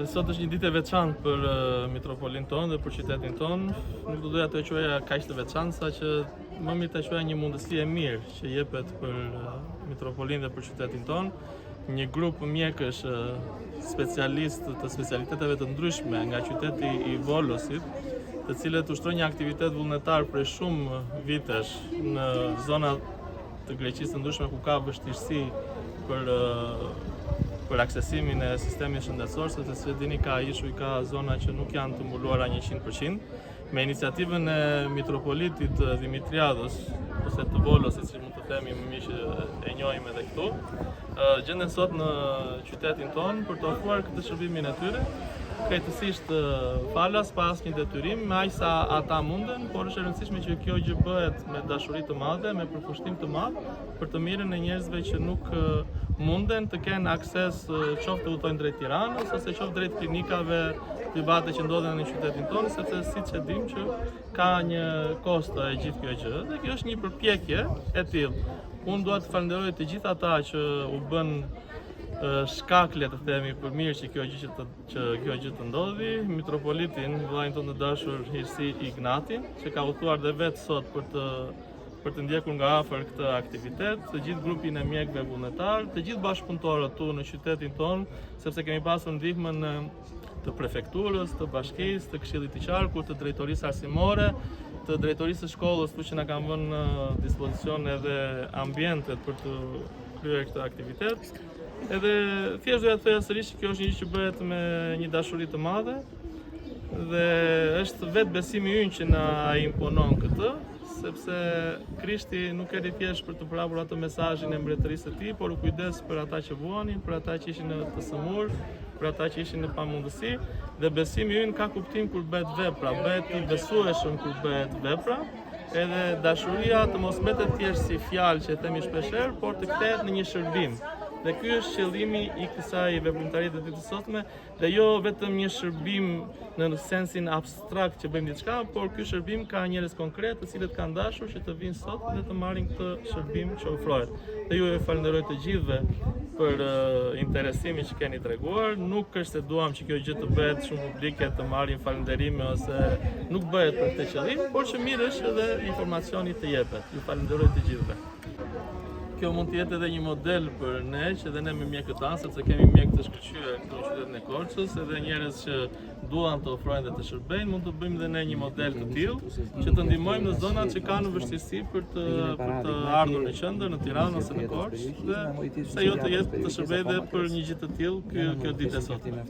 Sot është një ditë e veçantë për metropolin tonë dhe për qytetin tonë. Nuk do doja të quaja kaq të veçantë, saqë më mirë të quaja një mundësi e mirë që jepet për metropolin dhe për qytetin tonë. Një grup mjekësh specialistë të specialiteteve të ndryshme nga qyteti i Volosit, të cilët ushtrojnë një aktivitet vullnetar prej shumë vitesh në zona të Greqisë të ndryshme ku ka vështirësi për aksesimin e sistemit shëndetësor, sepse si dini ka ishuj, ka zona që nuk janë të mbuluara 100%. Me iniciativën e mitropolitit Dimitriados, ose të Volosit, si mund të themi më mirë që e njohim edhe këtu, gjenden sot në qytetin tonë për të ofruar këtë shërbimin e tyre, krejtësisht falas pas një detyrim, me aq sa ata munden, por është e rëndësishme që kjo gjë bëhet me dashuri të madhe, me përkushtim të madh, për të mirën e njerëzve që nuk munden të kenë akses qoftë të udhtojnë drejt Tiranës ose qoftë drejt klinikave private që ndodhen në qytetin tonë, sepse siç e dim që ka një kosto e gjithë kjo gjë. Dhe kjo është një përpjekje e tillë. Unë dua të falenderoj të gjithë ata që u bën shkakle të themi për mirë që kjo gjë të ndodhi, mitropolitin, vllain tonë të dashur Hirsi Ignati, që ka udhëtuar dhe vetë sot për të ndjekur nga afër këtë aktivitet, të gjithë grupin e mjekëve vullnetar, të gjithë bashkëpunëtorët tu në qytetin tonë, sepse kemi pasur ndihmën të prefekturës, të bashkisë, të Këshillit të Qarkut, të drejtorisë arsimore, të drejtorisë së shkollës, që na kanë vënë në dispozicion edhe ambientet për të kryer këtë aktivitet. Edhe thjesht doja të thoja sërish që kjo është një gjë që bëhet me një dashuri të madhe dhe është vetë besimi ynë që na imponon këtë, sepse Krishti nuk erdhi thjesht për të prapur atë mesazhin e mbretërisë së tij, por u kujdes për ata që vuanin, për ata që ishin në të sëmur, për ata që ishin në pamundësi, dhe besimi ynë ka kuptim kur bëhet vepra, bëhet i besueshëm kur bëhet vepra. Edhe dashuria të mos mbetet thjesht si fjalë që e themi shpeshherë, por të kthehet në një shërbim. Dhe ky është qëllimi i kësaj veprimtarie të ditës sotme, dhe jo vetëm një shërbim në sensin abstrakt që bëjmë diçka, por ky shërbim ka njerëz konkret, të cilët kanë dashur që të vinë sot dhe të marrin këtë shërbim që ofrohet. Dhe ju e falenderoj të gjithëve për interesimin që keni treguar. Nuk është se duam që kjo gjë të bëhet shumë publike, të marrin falënderime ose nuk bëhet për këtë qëllim, por që mirë është edhe informacioni të jepet. Ju falenderoj të gjithëve. Kjo mund të jetë edhe një model për ne, që edhe ne me mjekët tanë, sepse kemi mjekë të shkëlqyer këtu në qytetin e Korçës, edhe njerëz që duan të ofrojnë dhe të shërbejnë, mund të bëjmë edhe ne një model të tillë, që të ndihmojmë në zonat që kanë vështirësi për të ardhur në qendër, në Tiranë ose në Korçë, dhe se jo të jetë të shërbejë dhe për një gjë të tillë kjo ditë e sotme.